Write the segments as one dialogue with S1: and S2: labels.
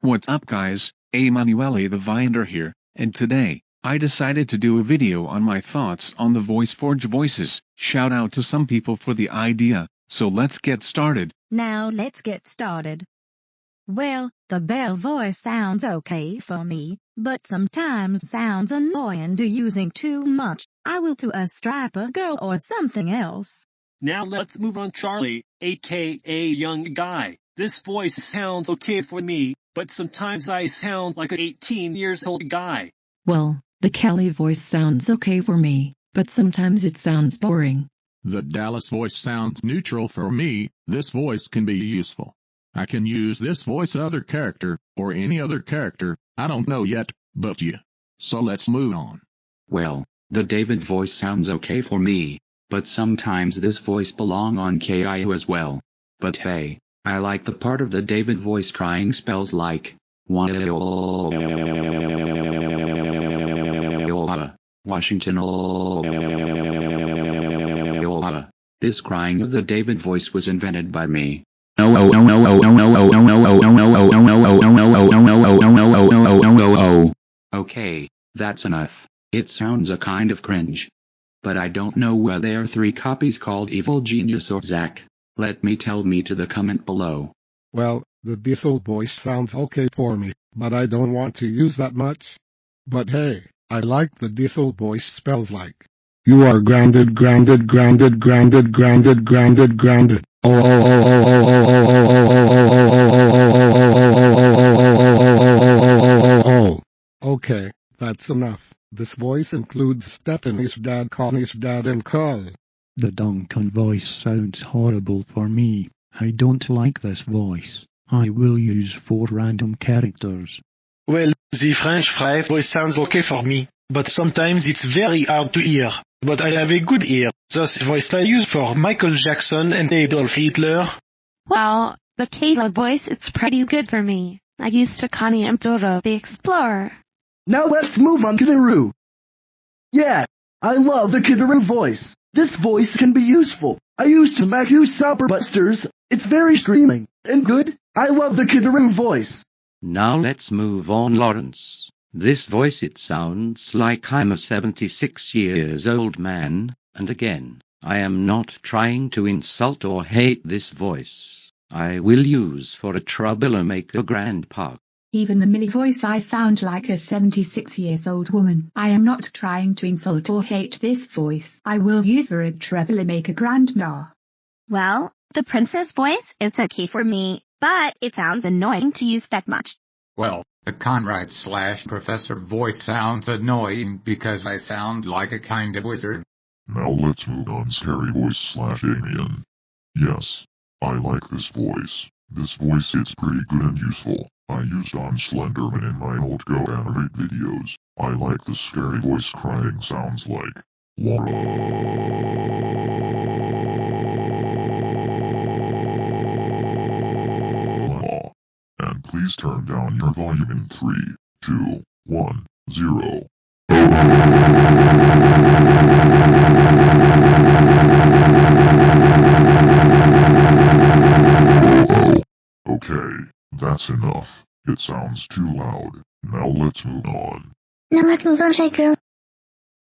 S1: What's up guys, Emanuele the Vinder here, and today, I decided to do a video on my thoughts on the VoiceForge voices. Shout out to some people for the idea, so let's get started.
S2: Now let's get started. Well, the Bell voice sounds okay for me, but sometimes sounds annoying to using too much. I will to a stripper girl or something else.
S3: Now let's move on Charlie, aka young guy. This voice sounds okay for me, but sometimes I sound like an 18 years old guy.
S4: Well, the Kelly voice sounds okay for me, but sometimes it sounds boring.
S5: The Dallas voice sounds neutral for me. This voice can be useful. I can use this voice other character, or any other character, I don't know yet, but yeah. So let's move on.
S6: Well, the David voice sounds okay for me, but sometimes this voice belong on KIU as well. But hey, I like the part of the David voice crying spells like Washington. This crying of the David voice was invented by me. Okay, that's enough. It sounds a kind of cringe. But I don't know whether there are 3 copies called Evil Genius or Zach. Let me tell me to the comment below.
S7: Well, the diesel voice sounds okay for me, but I don't want to use that much. But hey, I like the diesel voice spells like you are grounded. Okay, that's enough. This voice includes Stephanie's dad, Connie's dad, and Carl.
S8: The Duncan voice sounds horrible for me. I don't like this voice. I will use 4 random characters.
S9: Well, the French fry voice sounds okay for me, but sometimes it's very hard to hear. But I have a good ear. This voice I use for Michael Jackson and Adolf Hitler.
S10: Well, the Kayla voice, it's pretty good for me. I used to Connie and Dora the Explorer.
S11: Now let's move on to Naru. Yeah, I love the Kidaru voice. This voice can be useful. I used to make use Superbusters. It's very screaming and good. I love the Kidaru voice.
S6: Now let's move on Lawrence. This voice it sounds like I'm a 76 years old man, and again, I am not trying to insult or hate this voice. I will use for a troublemaker grandpa.
S4: Even the Millie voice I sound like a 76 years old woman. I am not trying to insult or hate this voice. I will use for a troublemaker grandma.
S10: Well, the princess voice is okay for me, but it sounds annoying to use that much.
S12: Well, the Conrad/Professor voice sounds annoying because I sound like a kind of wizard.
S13: Now let's move on Scary voice/Alien. Yes, I like this voice. This voice is pretty good and useful. I used on Slenderman in my old GoAnimate videos. I like the scary voice crying sounds like and please turn down your volume in 3, 2, 1, 0. Okay, that's enough. It sounds too loud. Now let's move on.
S14: Shy Girl.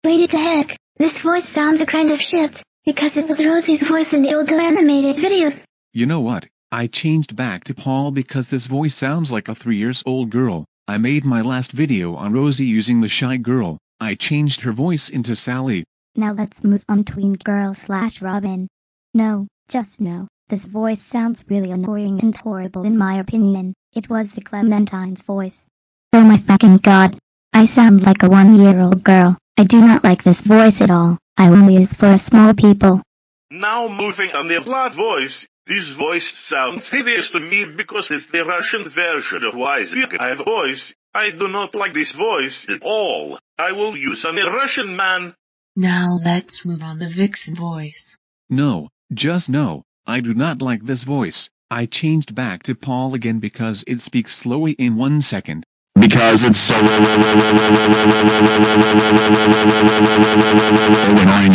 S14: Wait the heck, this voice sounds a kind of shit, because it was Rosie's voice in the old animated videos.
S1: You know what? I changed back to Paul because this voice sounds like a 3 years old girl. I made my last video on Rosie using the shy girl. I changed her voice into Sally.
S14: Now let's move on Tween Girl/Robin. No, just no. This voice sounds really annoying and horrible in my opinion. It was the Clementine's voice. Oh my fucking god. I sound like a 1-year-old girl. I do not like this voice at all. I will use for small people.
S15: Now moving on the Vlad voice. This voice sounds hideous to me because it's the Russian version of Wise-I voice. I do not like this voice at all. I will use on a Russian man.
S16: Now let's move on the Vixen voice.
S1: No, just no. I do not like this voice. I changed back to Paul again because it speaks slowly in 1 second.
S17: Because it's so annoying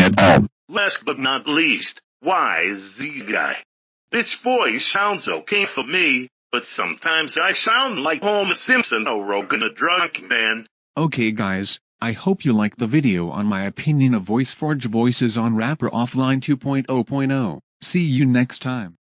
S17: at all.
S15: Last but not least, why is the guy? This voice sounds okay for me, but sometimes I sound like Homer Simpson or Rogan a drunk man.
S1: Okay guys, I hope you liked the video on my opinion of VoiceForge voices on Rapper Offline 2.0.0. See you next time.